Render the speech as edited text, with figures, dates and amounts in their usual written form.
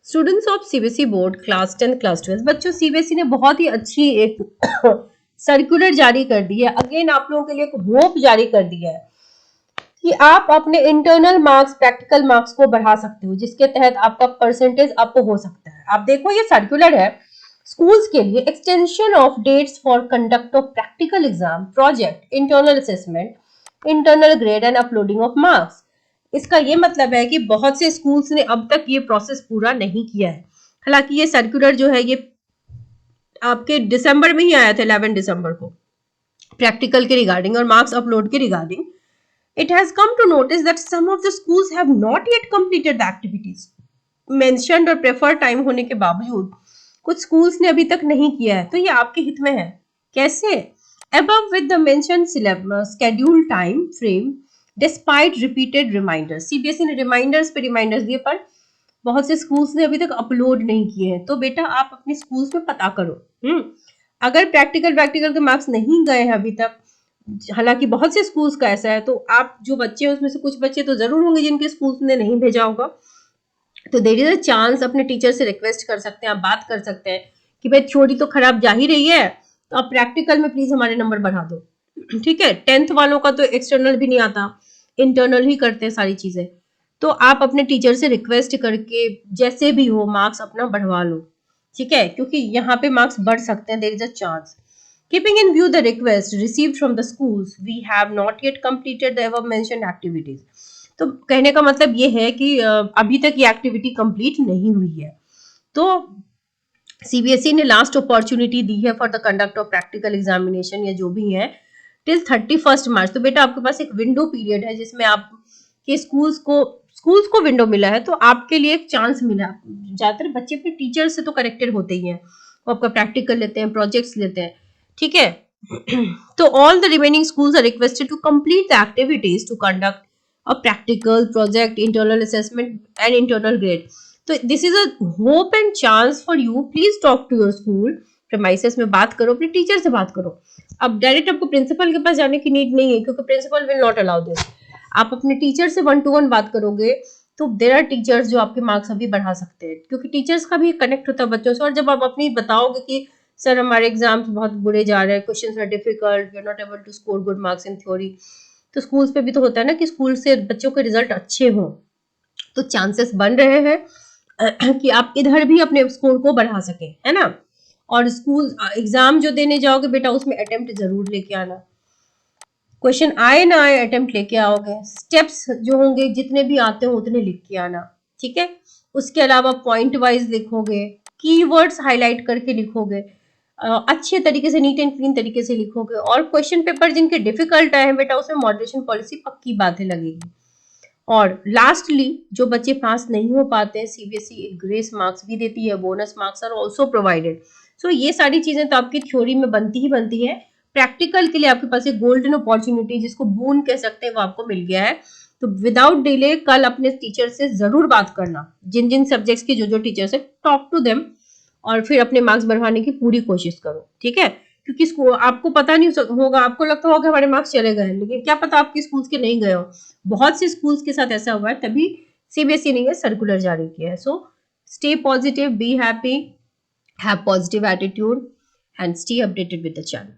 Students of CBSE board class 10 class 12 बच्चों, CBSE ने बहुत ही अच्छी एक सर्कुलर जारी कर दी है। अगेन आप लोगों के लिए एक होप जारी कर दिया है कि आप अपने इंटरनल मार्क्स, प्रैक्टिकल मार्क्स को बढ़ा सकते हो, जिसके तहत आपका परसेंटेज अप हो सकता है। आप देखो ये सर्कुलर है स्कूल्स के लिए। Extension of dates for conduct of practical exam, project, internal assessment, internal grade and uploading of marks. इसका ये मतलब है कि बहुत से स्कूल्स ने अब तक ये प्रोसेस पूरा नहीं किया है। हालांकि ये सर्कुलर जो है ये आपके दिसंबर में ही आया था, 11 दिसंबर को, प्रैक्टिकल के रिगार्डिंग और मार्क्स अपलोड के regarding. It has come to notice that some of the schools have not yet completed the activities mentioned और preferred time होने के बावजूद कुछ schools ने अभी तक नहीं किया है। तो ये आपके हित में है। कैसे? Above with the mentioned syllabus schedule time frame despite repeated reminders। CBSE ने रिमाइंडर्स पे रिमाइंडर्स दिए पर बहुत से स्कूल्स ने अभी तक अपलोड नहीं किए हैं। तो बेटा आप अपने स्कूल्स में पता करो। अगर प्रैक्टिकल के मार्क्स नहीं गए हैं अभी तक, हालांकि बहुत से स्कूल्स का ऐसा है, तो आप जो बच्चे हैं उसमें से कुछ बच्चे तो जरूर होंगे जिनके स्कूल्स ने नहीं भेजा होगा। तो देयर इज अ चांस अपने टीचर से रिक्वेस्ट कर सकते हैं, आप बात कर सकते हैं कि भाई थ्योरी तो खराब जा ही रही है, तो आप प्रैक्टिकल में प्लीज हमारे नंबर बढ़ा दो। ठीक है, 10th वालों का तो एक्सटर्नल भी नहीं आता, इंटरनल ही करते हैं सारी चीजें। तो आप अपने टीचर से रिक्वेस्ट करके जैसे भी हो मार्क्स अपना बढ़वा लो। ठीक है, क्योंकि यहाँ पे मार्क्स बढ़ सकते हैं, there is a chance. Keeping in view the request received from the schools, we have not yet completed the above mentioned activities। तो कहने का मतलब ये है कि अभी तक ये एक्टिविटी कंप्लीट नहीं हुई है। तो सीबीएसई ने लास्ट अपॉर्चुनिटी दी है for the conduct of practical examination या जो भी है टिल 31 मार्च। तो बेटा आपके पास एक विंडो पीरियड है जिसमें आप के स्कूल्स को विंडो मिला है, तो आपके लिए एक चांस मिला। ज्यादातर बच्चे अपने टीचर से तो करेक्टेड होते ही हैं, वो आपका प्रैक्टिकल लेते हैं, प्रोजेक्ट्स लेते हैं। ठीक है, तो all the remaining schools are requested to complete the activities to conduct a practical, project, internal assessment and internal grade. तो this is a hope and chance for you, please talk to your school premises में बात करो, अपने teacher से बात करो। अब direct आपको प्रिंसिपल के पास जाने की नीड नहीं है, क्योंकि principal will not allow this. आप अपने टीचर से 1-to-1 बात करोगे तो देयर आर टीचर्स जो आपके मार्क्स अभी बढ़ा सकते हैं, क्योंकि टीचर्स का भी कनेक्ट होता है बच्चों से। और जब आप अपनी बताओगे कि सर हमारे एग्जाम्स बहुत बुरे जा रहे हैं, questions are difficult, we are not able to score good marks in theory, तो स्कूल्स पे भी तो होता है ना कि स्कूल से बच्चों के रिजल्ट अच्छे हों। तो चांसेस बन रहे हैं कि आप इधर भी अपने स्कोर को बढ़ा सके, है ना। और स्कूल एग्जाम जो देने जाओगे बेटा उसमें अटेम्प्ट जरूर लेके आना, क्वेश्चन आए ना आए अटेम्प्ट लेके आओगे। स्टेप्स जो होंगे जितने भी आते हो उतने लिख के आना। ठीक है, उसके अलावा पॉइंट वाइज लिखोगे, कीवर्ड्स हाईलाइट करके लिखोगे, अच्छे तरीके से नीट एंड क्लीन तरीके से लिखोगे। और क्वेश्चन पेपर जिनके डिफिकल्ट आए हैं बेटा उसमें मॉडरेशन पॉलिसी पक्की बातें लगेगी। और लास्टली जो बच्चे पास नहीं हो पाते हैं, सीबीएसई एक ग्रेस मार्क्स भी देती है, bonus marks are also provided. So ये सारी चीजें तो आपकी थ्योरी में बनती ही बनती है। प्रैक्टिकल के लिए आपके पास एक गोल्डन अपॉर्चुनिटी, जिसको बून कह सकते हैं, वो आपको मिल गया है। तो विदाउट डिले कल अपने टीचर से जरूर बात करना, जिन जिन सब्जेक्ट्स के जो जो टीचर्स है, टॉक टू देम, और फिर अपने मार्क्स बढ़वाने की पूरी कोशिश करो। ठीक है, क्योंकि आपको पता नहीं होगा, आपको लगता होगा हमारे मार्क्स चले गए, लेकिन क्या पता आपके स्कूल्स के नहीं गए हो। बहुत से स्कूल्स के साथ ऐसा हुआ है, तभी सीबीएसई ने सर्कुलर जारी किया है। So stay positive, be happy, have positive attitude and stay updated with the channel.